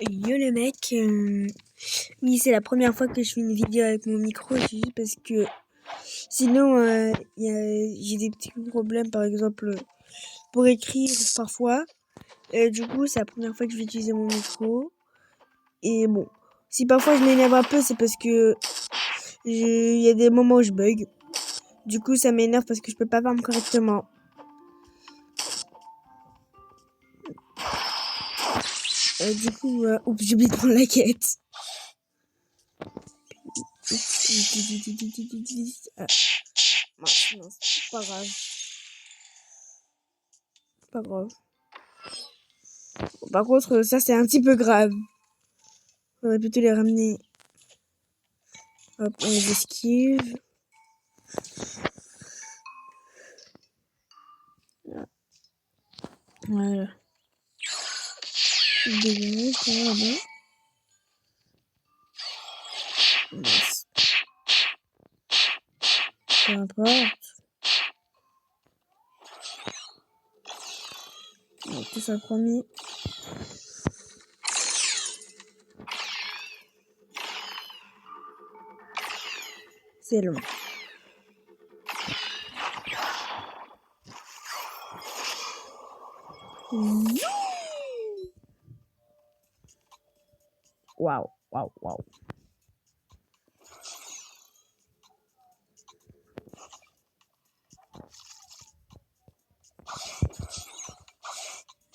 Yo les mecs, oui c'est la première fois que je fais une vidéo avec mon micro, c'est juste parce que sinon j'ai des petits problèmes par exemple pour écrire parfois. Du coup c'est la première fois que je vais utiliser mon micro. Et bon, si parfois je m'énerve un peu c'est parce que il y a des moments où je bug. Du coup ça m'énerve parce que je peux pas parler correctement. Du coup, oups, j'ai oublié de prendre la quête. Ah, mince, c'est pas grave. Pas grave. Bon, par contre, ça c'est un petit peu grave. Faudrait plutôt les ramener. Hop, on les esquive. Voilà. Dégage, voilà. Mince. Peu importe. On tout ça promis. C'est long. Waouh, waouh, waouh.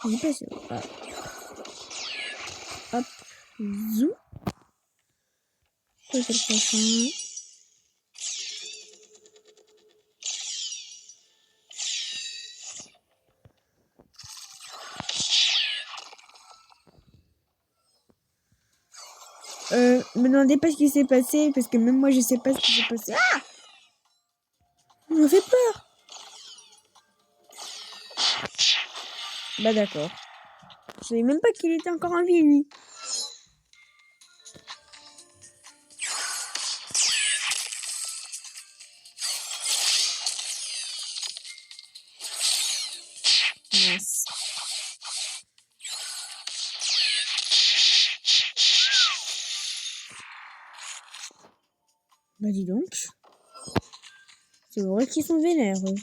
J'ai pas sûr. Hop. Zou. Ça c'est le prochain. Me demandez pas ce qui s'est passé, parce que même moi je sais pas ce qui s'est passé. Ah! On m'a fait peur. Bah d'accord. Je savais même pas qu'il était encore en vie, lui. Mince. Bah dis donc. C'est vrai qu'ils sont vénères, eux.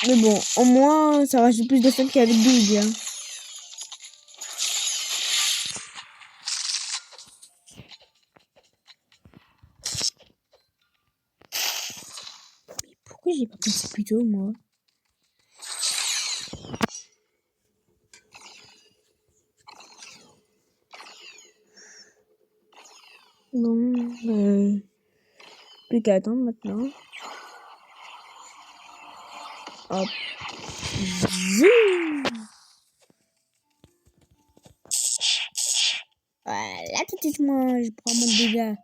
Mais bon, au moins, ça rajoute plus de fun qu'avec Big. Hein. Mais pourquoi j'ai pas pensé plus tôt, moi? Bon, plus qu'à attendre maintenant. Hop. Voilà, tout de suite, moi, je prends mon dégât.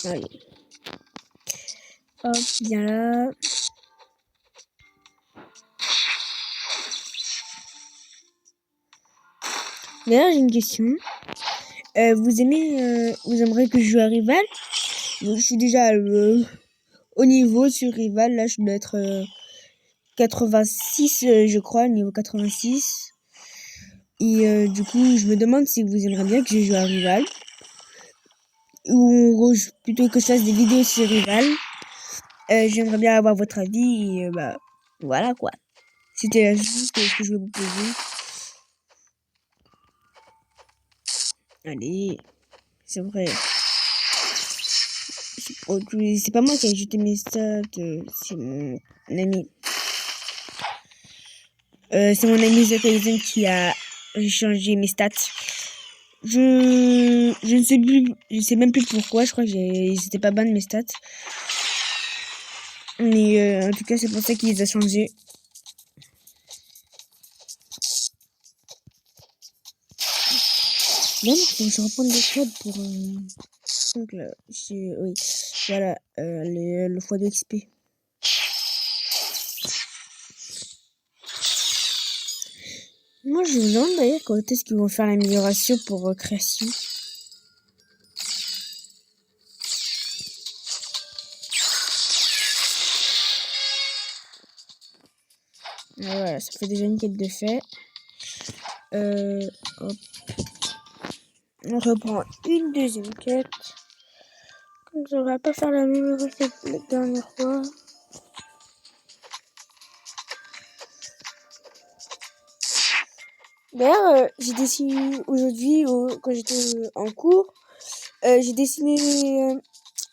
Allez. Hop, viens là. D'ailleurs, j'ai une question. Vous aimeriez que je joue à Rival? Je suis déjà au niveau sur Rival. Là, je dois être 86, je crois, niveau 86. Et du coup, je me demande si vous aimeriez bien que je joue à Rival. Ou plutôt que je fasse des vidéos sur Rival. J'aimerais bien avoir votre avis. Et bah, voilà quoi. C'était juste ce que je voulais vous poser. Allez, c'est vrai. C'est pas moi qui ai ajouté mes stats, c'est mon ami. C'est mon ami Zakaisen qui a changé mes stats. Je ne sais plus, je sais même plus pourquoi. Je crois que c'était pas bonnes mes stats. Mais en tout cas, c'est pour ça qu'il les a changés. Là, faut que je reprenne des codes pour... Donc là, oui, voilà, le fois de XP. Moi, je me demande d'ailleurs quand est-ce qu'ils vont faire l'amélioration pour création. Voilà, ça fait déjà une quête de fait. Hop. On reprend une deuxième quête. Comme ça, on va pas faire la même recette que la dernière fois. D'ailleurs, j'ai dessiné aujourd'hui, quand j'étais en cours, j'ai dessiné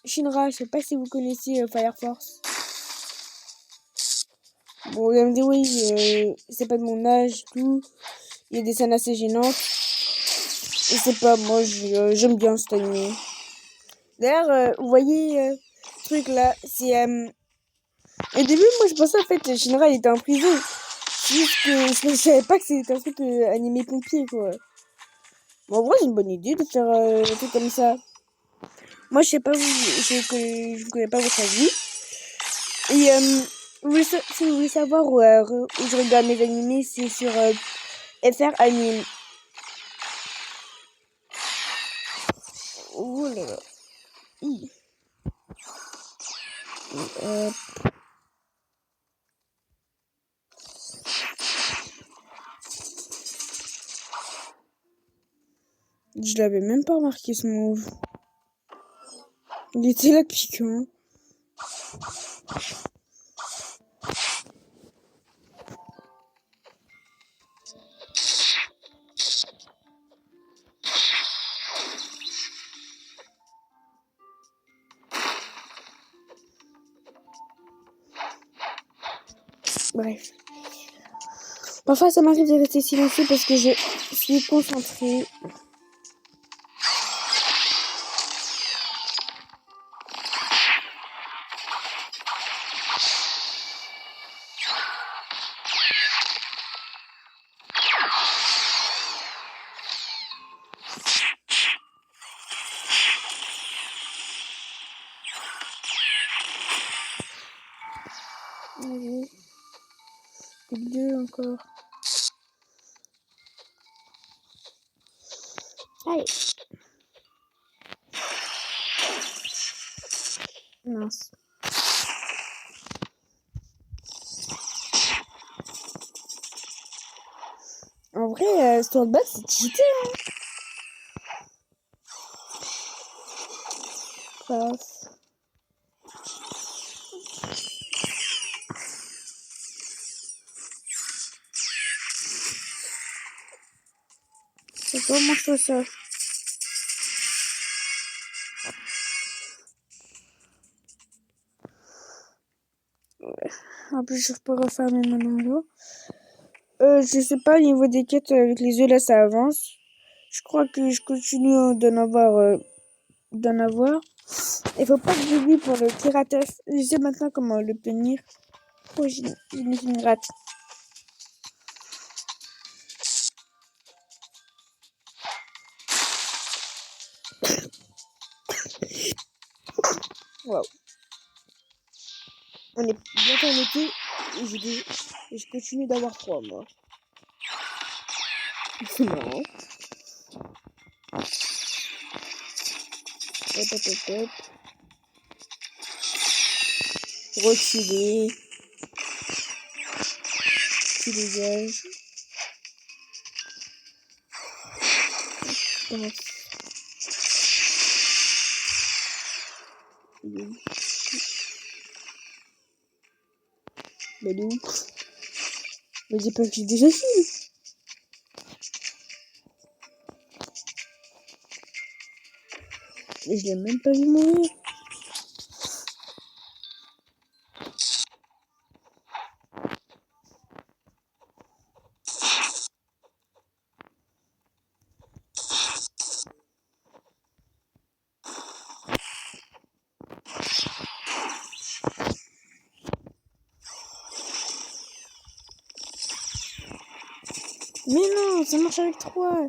Shinra. Je sais pas si vous connaissez Fire Force. Bon, il va me dire oui, c'est pas de mon âge, tout. Il y a des scènes assez gênantes. Je sais pas, moi, j'aime bien cet animé. D'ailleurs, vous voyez ce truc là, c'est... Au début, moi, je pensais en fait Shinra il était en prison. C'est juste que je savais pas que c'était un truc animé pompier, quoi. Bon, en vrai, c'est une bonne idée de faire un truc comme ça. Moi, je sais pas, je connais pas votre avis. Et si vous voulez savoir où je regarde mes animés, c'est sur FR Anime. Oh là là. Je l'avais même pas remarqué ce move. Il était là depuis quand? Bref. Parfois, ça m'arrive de rester silencieux parce que je suis concentrée. Allez. Deux encore. Allez. Mince. En vrai, Swordbat, c'est cheaté, hein. Passe. C'est comment je fais ça? Ouais. En plus, je peux refaire mes manos. Je sais pas, au niveau des quêtes avec les yeux, là, ça avance. Je crois que je continue d'en avoir. Il faut pas que j'oublie pour le Kirates. Je sais maintenant comment le tenir. Oh, j'ai mis une rate. Wow. On est bientôt en été et je continue d'avoir froid, moi. C'est marrant. Hop, hop, hop, hop. Reculer. Tu dégages. Bref. Mais d'où? Me dis pas que j'ai déjà fini. Et je l'ai même pas vu mourir. Mais non, ça marche avec 3.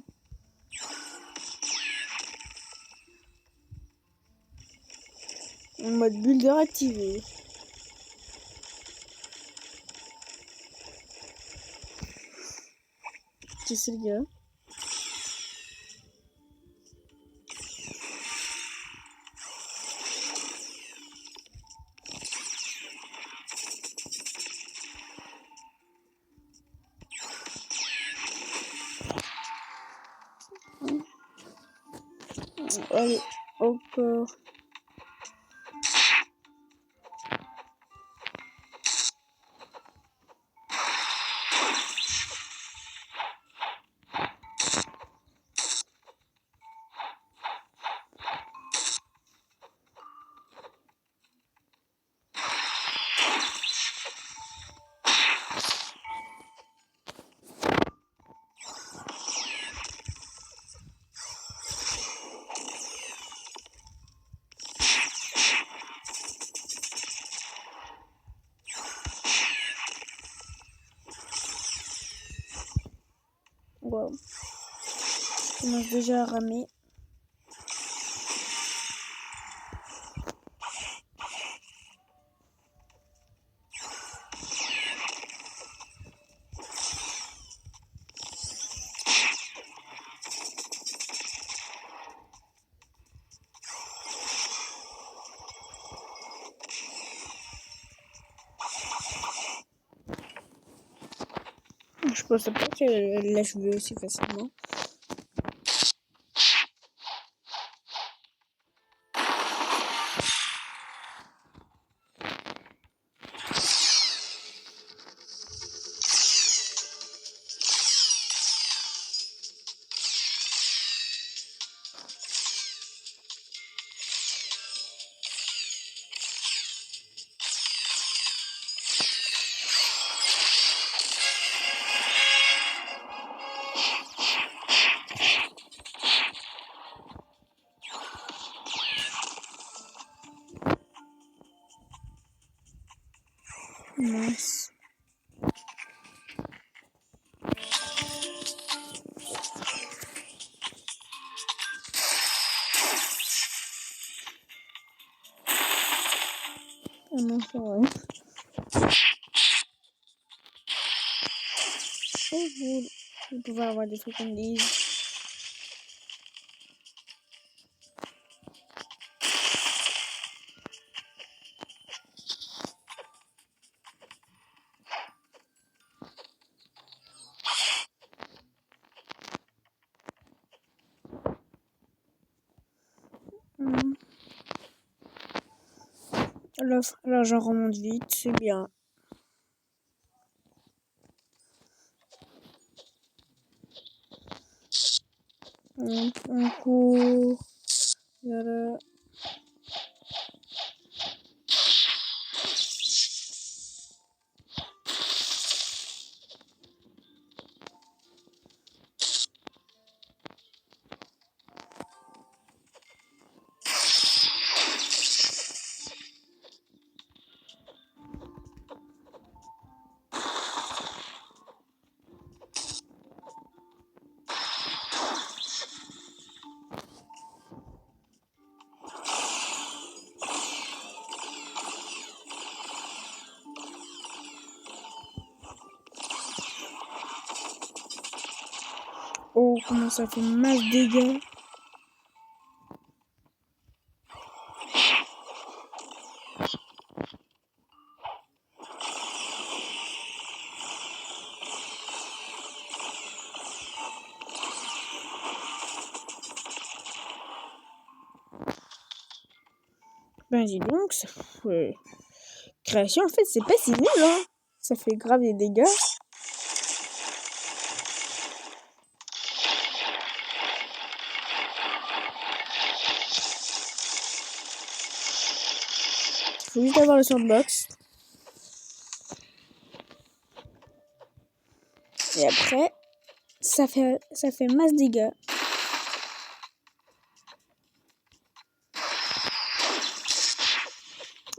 Mode builder activé. Qu'est-ce que c'est, le gars? Allez, encore. Wow. Je commence déjà à ramer. Je pensais pas qu'elle l'a joué aussi facilement. Mince. Ah non, c'est vrai. Oh, cool. Je vais pouvoir avoir des trucs comme des... Alors j'en remonte vite, c'est bien. On court. Voilà. Oh, comment ça fait masse de dégâts. Ben dis donc, ça fait... Création, en fait, c'est pas si nul, hein. Ça fait grave des dégâts. Faut juste avoir le soundbox. Et après, ça fait masse dégâts.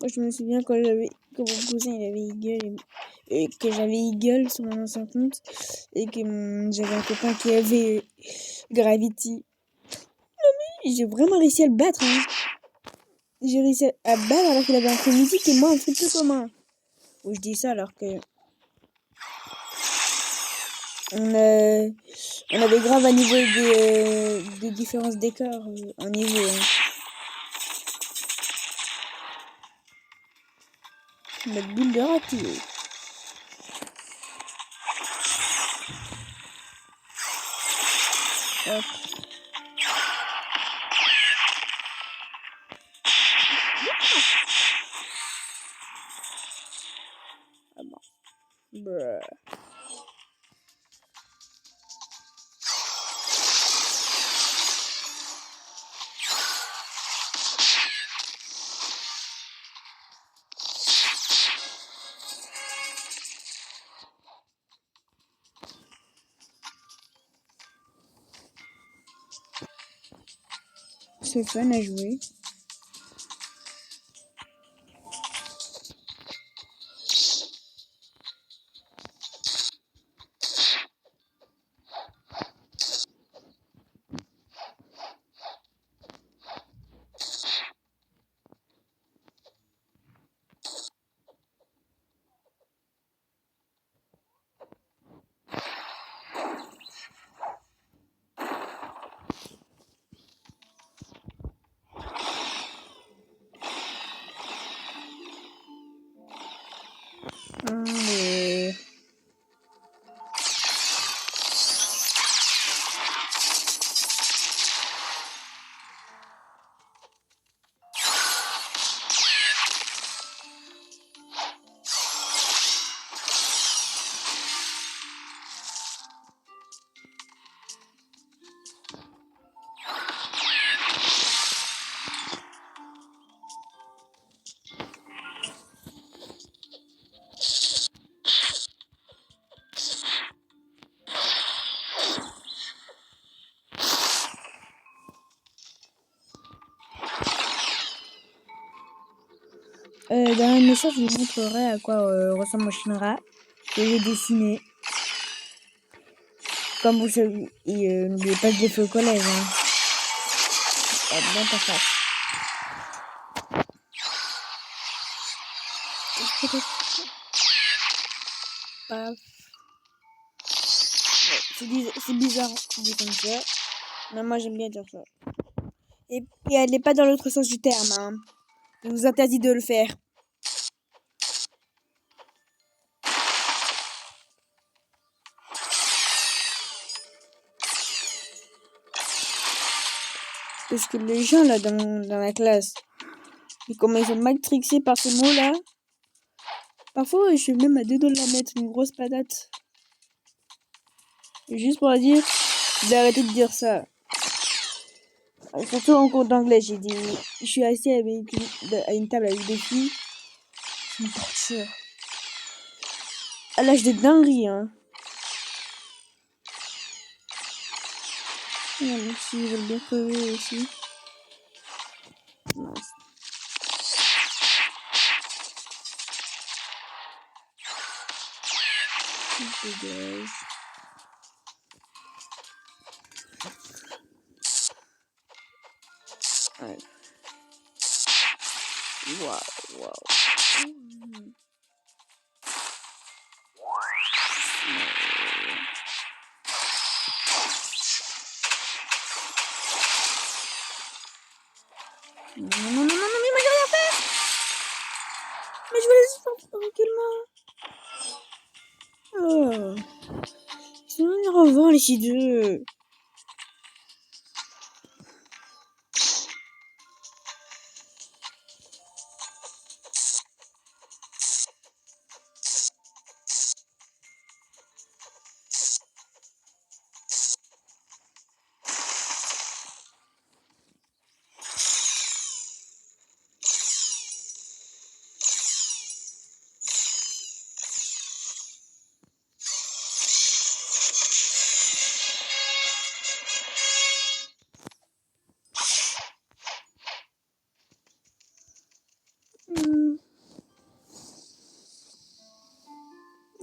Je me souviens quand mon cousin il avait Eagle et que j'avais Eagle sur mon ancien compte et que j'avais un copain qui avait Gravity. J'ai vraiment réussi à le battre, hein. j'ai réussi à battre alors qu'il avait un truc musique et moi un truc tout commun. Ou je dis ça alors que on avait grave à niveau des différences d'écart en niveau. Hein. Notre bulle de raté. Hop. Ah bon. Bruh. C'est fun à jouer. Mais... dans un message, je vous montrerai à quoi ressemble mon Shinra que j'ai dessiné. Comme vous savez, et n'oubliez pas de le faire au collège. Hein. Dans ta face. Paf. Ouais, c'est bizarre dit comme ça. Mais moi j'aime bien dire ça. Et elle n'est pas dans l'autre sens du terme. Hein. Je vous interdis de le faire. Parce que les gens là dans la classe, et comment ils sont matrixés par ce mot là. Parfois je suis même à deux doigts de leur mettre une grosse patate. Et juste pour leur dire, d'arrêter de dire ça. Surtout en cours d'anglais, j'ai dit, je suis assis à une table avec des filles. C'est une torture. À l'âge de dinguerie, hein. Non, merci, ils veulent bien crever aussi. Mince. Dégage. Ouais. Waouh, waouh. Non, non, non, non, non, mais moi j'ai rien fait. Mais je vais les sortir tranquillement. Oh. Ils sont énervants les C2.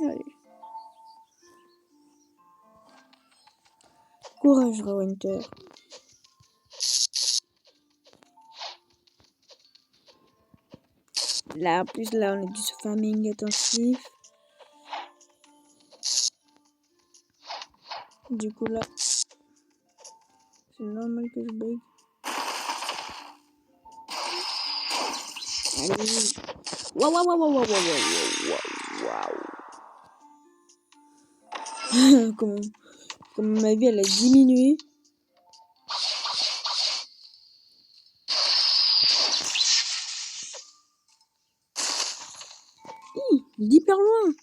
Allez. Courage, Winter. Là, en plus, là, on est du farming intensif. Du coup, là, c'est normal que je bug. Allez. Waouh, waouh, waouh, waouh, waouh, waouh, waouh. Comme ma vie, elle a diminué. D'hyper loin.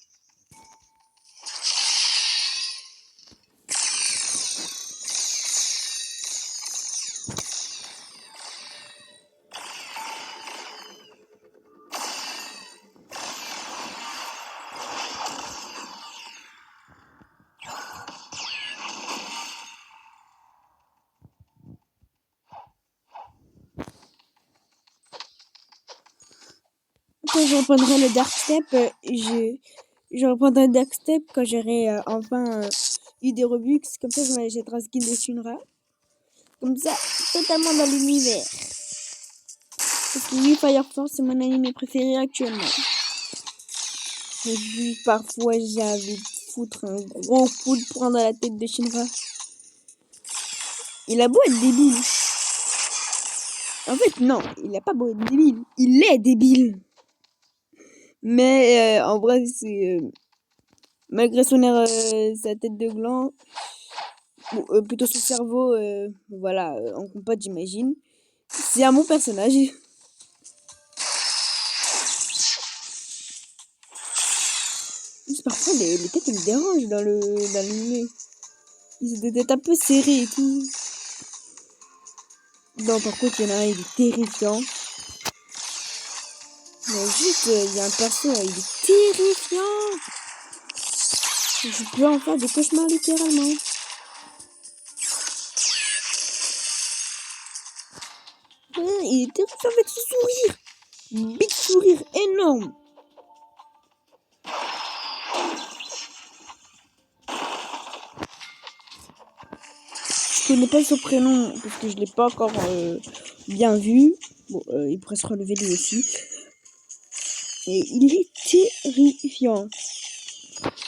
Quand je reprendrai le Dark Step, je reprendrai le Dark Step quand j'aurai enfin eu des Robux. Comme ça, je m'achèterai un skin de Shinra. Comme ça, totalement dans l'univers. Parce que oui, Fire Force, c'est mon anime préféré actuellement. Et puis, parfois, j'ai envie de foutre un gros coup de poing dans la tête de Shinra. Il a beau être débile. En fait, non, il a pas beau être débile. Il est débile. Mais en vrai, c'est... malgré son air, sa tête de gland, plutôt son cerveau, voilà, en compote, j'imagine. C'est un bon personnage. Parfois, les têtes, ils me dérangent dans l'anime. Ils ont des têtes un peu serrées et tout. Non, par contre, il y en a un, il est terrifiant. Mais juste, il y a un perso, il est terrifiant. Je peux en faire des cauchemars, littéralement. Il est terrifiant avec ce sourire. Big sourire énorme. Je connais pas son prénom parce que je l'ai pas encore bien vu. Bon, il pourrait se relever lui aussi. Et il est terrifiant.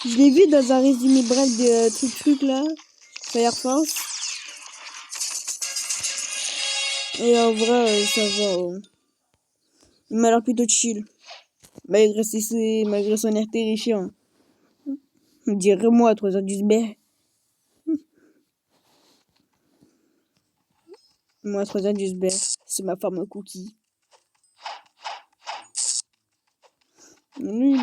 Je l'ai vu dans un résumé bref de truc là, Fire Force. Et en vrai, ça va. Il m'a l'air plutôt chill. Malgré son air terrifiant. On dirait moi à 3h du sber. Moi à 3h du sber. C'est ma forme cookie. Oui,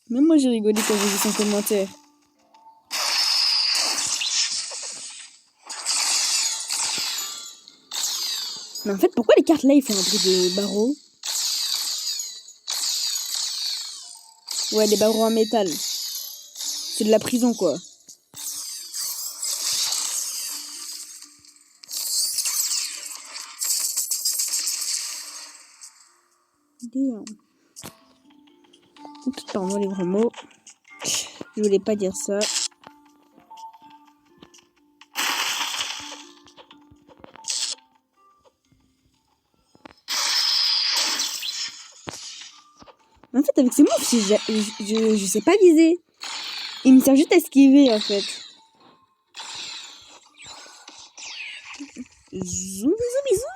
même moi j'ai rigolé quand j'ai vu son commentaire. Mais en fait, pourquoi les cartes là ils font un bruit de barreaux? Ouais, des barreaux en métal. C'est de la prison quoi. Oups, pardon les gros mots. Je voulais pas dire ça. En fait, avec ce move, je sais pas viser. Il me sert juste à esquiver, en fait. Zoom, zoom, zoom.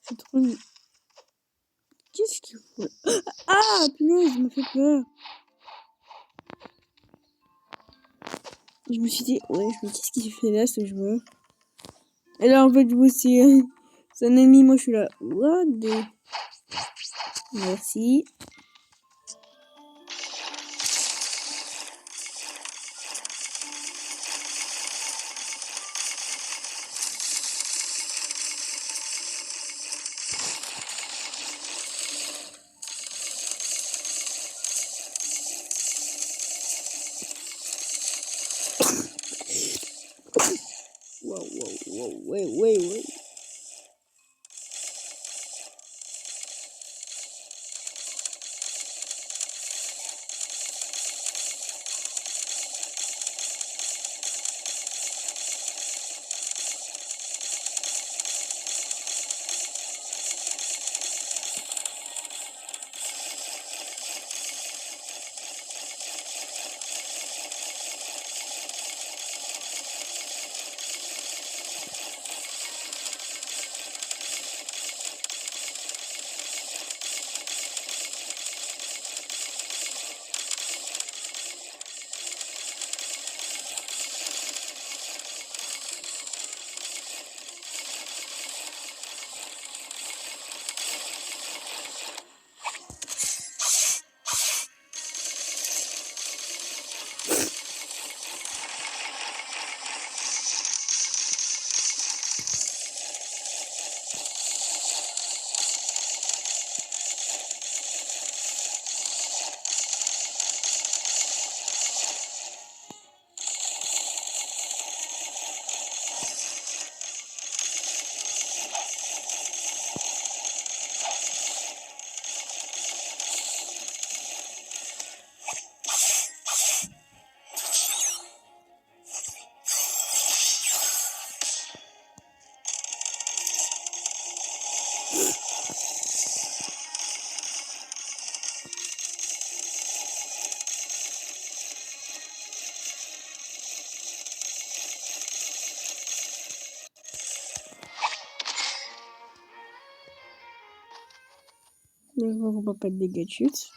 C'est trop... Qu'est-ce qu'il faut? Ah, punaise, il m'a fait peur. Je me suis dit, ouais, qu'est-ce qu'il fait là, ce joueur? Et là, en fait, je vois c'est un ennemi, moi je suis là. What the... Merci. Wow, ouais. Je vois qu'on peut pas de dégâts de chute.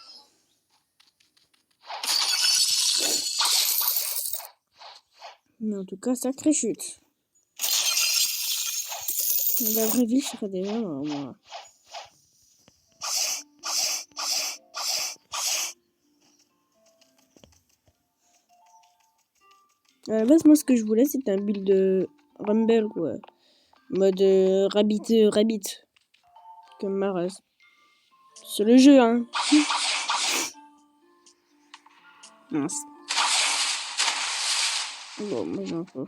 Mais en tout cas, sacrée chute. La vraie vie serait déjà moi. À la base, moi, ce que je voulais, c'était un build de Rumble, quoi. Mode Rabbit. Comme Maraz. Sur le jeu, hein. Mince. Bon, moi, j'ai un peu.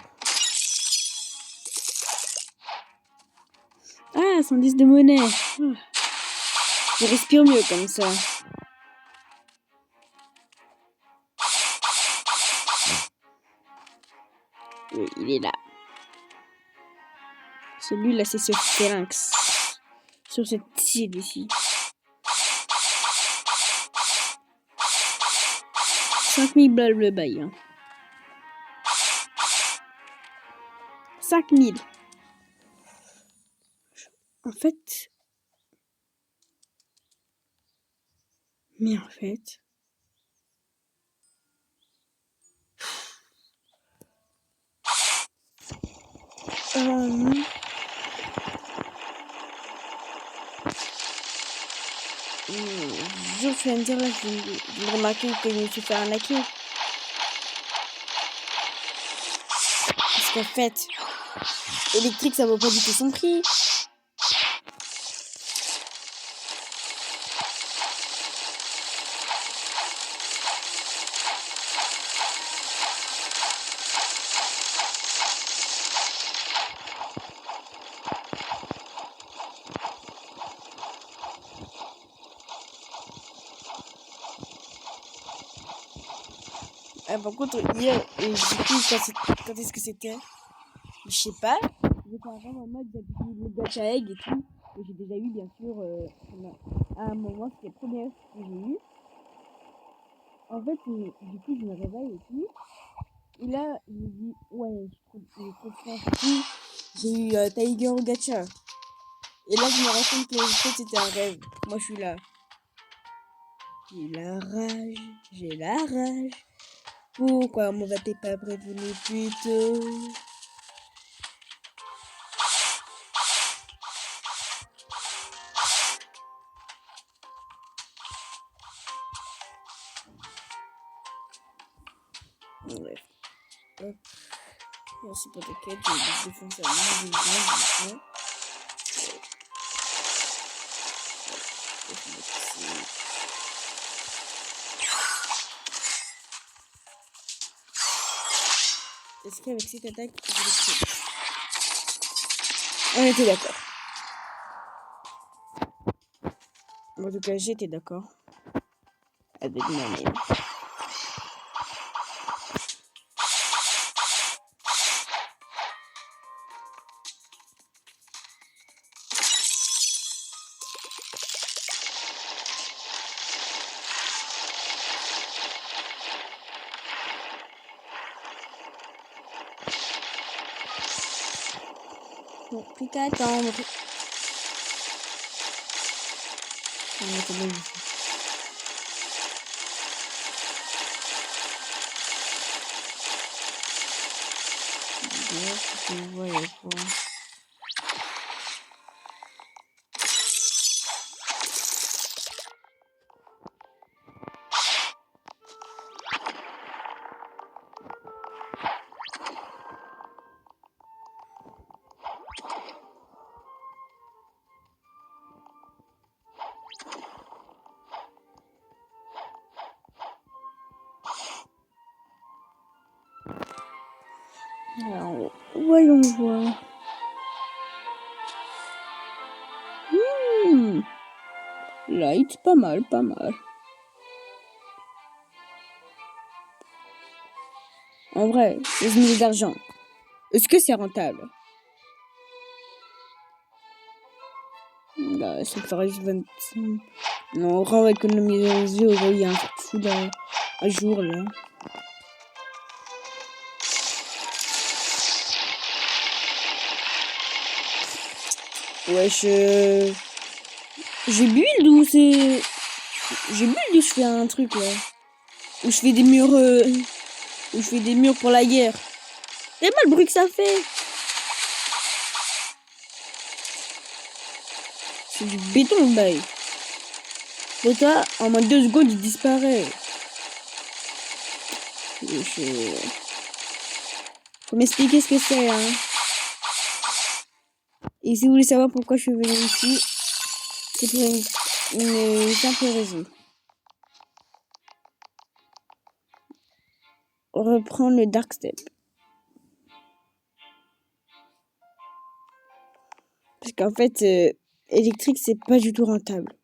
Ah, 110 de monnaie. Je respire mieux comme ça. Oui, il est là. Celui-là, c'est sur Phalanx. Sur cette île ici. 5000 balles le bail. Hein. 5000. En fait... Mais en fait... Je viens de dire là, je viens de remarquer que je me suis fait arnaquer. Parce qu'en fait, électrique, ça vaut pas du tout son prix. Par contre, hier, j'ai dit quand est-ce que c'était? Je sais pas. J'étais avant en mode j'avais eu le gacha egg et tout. Et j'ai déjà eu, bien sûr, à un moment, c'était la première que j'ai eu. En fait, du coup, je me réveille et tout. Et là, je me dis, ouais, j'ai trop de chance et tout. J'ai eu Tiger au gacha. Et là, je me rends compte que en fait, c'était un rêve. Moi, je suis là. J'ai la rage. Pourquoi on m'avait pas prévenu plus tôt? Bref. Hop. Merci pour ta quête. Je défonce à moi. Est-ce qu'avec cette attaque, je vais tuer? On était d'accord. En tout cas, j'étais d'accord. Avec moi-même. Bon, plus qu'à attendre. On était bon. Je voyais pas. Alors, voyons voir. Light, pas mal, pas mal. En vrai, 16 000 d'argent. Est-ce que c'est rentable? Bah, ça ferait 25. Non, on va économiser les yeux. Il y a un fou à jour là. Wesh, j'ai build ou c'est. J'ai build ou je fais un truc là? Où je fais des murs. Où je fais des murs pour la guerre. C'est pas le bruit que ça fait. C'est du béton le bail. Et toi, en moins de 2 secondes, il disparaît. Faut m'expliquer ce que c'est, hein. Et si vous voulez savoir pourquoi je suis venu ici, c'est pour une simple raison. Reprendre le Dark Step. Parce qu'en fait, électrique, c'est pas du tout rentable.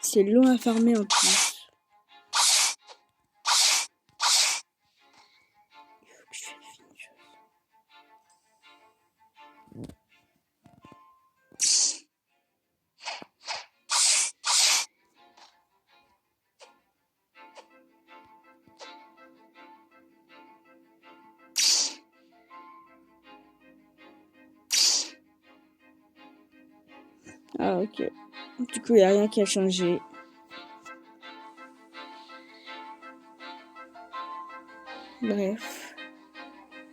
C'est long à farmer en plus. Il faut que je fasse une chose. Ah, ok. Du coup, il n'y a rien qui a changé. Bref.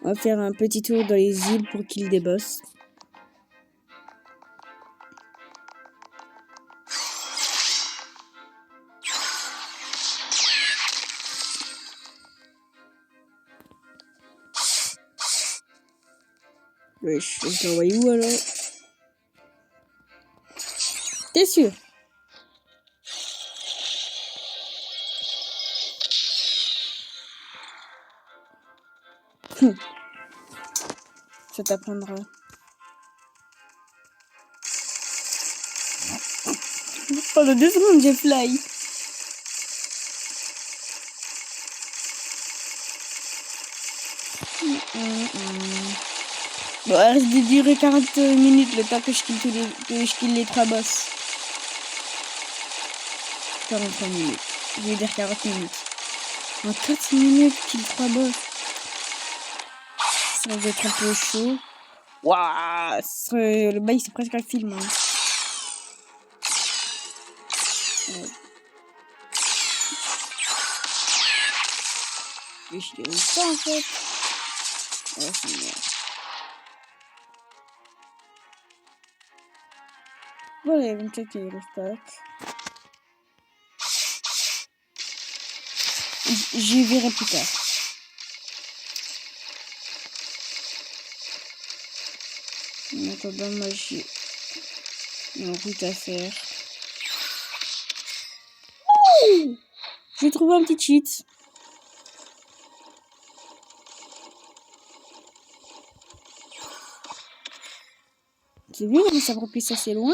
On va faire un petit tour dans les îles pour kill des boss. Wesh, je l'ai envoyé où alors? T'es sûr? Ça t'apprendra. Pendant 2 secondes, j'ai fly. Bon, elle risque de durer 40 minutes le temps que je kill les 3 boss. 43 minutes. Je vais dire 40 minutes. En 4 minutes, kill 3 boss. Ça va être un peu chaud. Waouh, le bail c'est presque un film. Hein. Ouais. Je vais chier ça en fait. Ouais, c'est bien. Voilà, il y a 24 qui restack. J'y verrai plus tard. En attendant, moi j'ai une route à faire. Ouh, j'ai trouvé un petit cheat. Tu as vu comment ça repousse assez loin?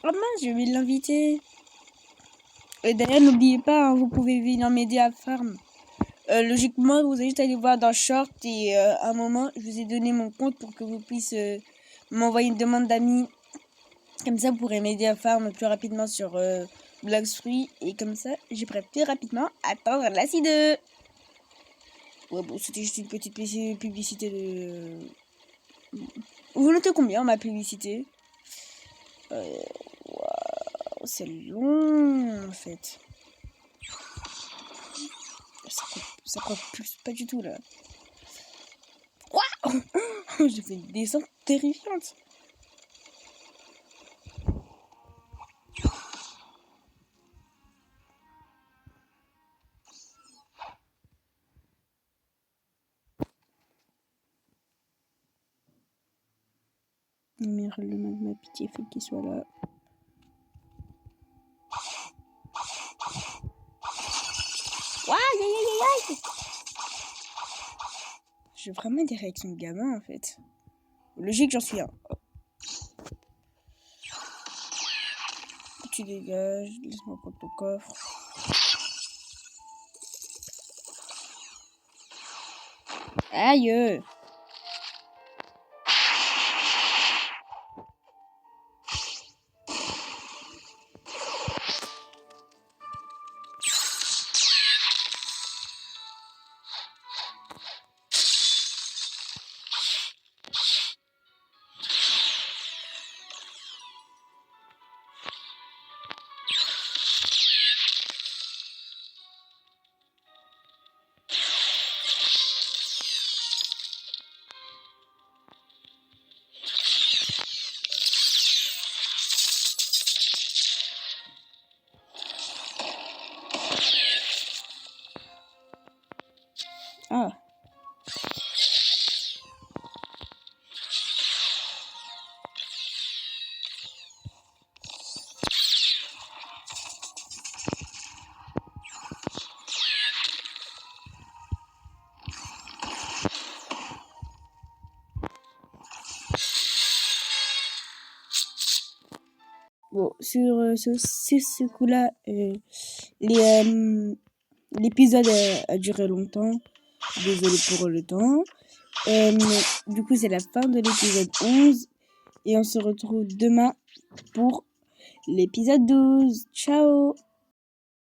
Oh mince, je vais l'inviter. Et d'ailleurs, n'oubliez pas, hein, vous pouvez venir m'aider à farm. Logiquement, vous allez juste aller voir dans Short et à un moment, je vous ai donné mon compte pour que vous puissiez m'envoyer une demande d'amis. Comme ça, vous pourrez m'aider à farm plus rapidement sur Bloxfree. Et comme ça, je pourrai plus rapidement attendre la C2. Ouais, bon, c'était juste une petite publicité de... Vous notez combien ma publicité? Wow, c'est long en fait. Ça prend plus pas du tout là. Waouh. J'ai fait une descente terrifiante. Merde, le ma pitié fait qu'il soit là. Aïe. J'ai vraiment des réactions de gamin en fait. Logique, j'en suis un. Tu dégages, laisse-moi prendre ton coffre. Aïe. Ah. Bon, sur ce coup-là, l'épisode a duré longtemps. Désolé pour le temps. Du coup, c'est la fin de l'épisode 11. Et on se retrouve demain pour l'épisode 12. Ciao!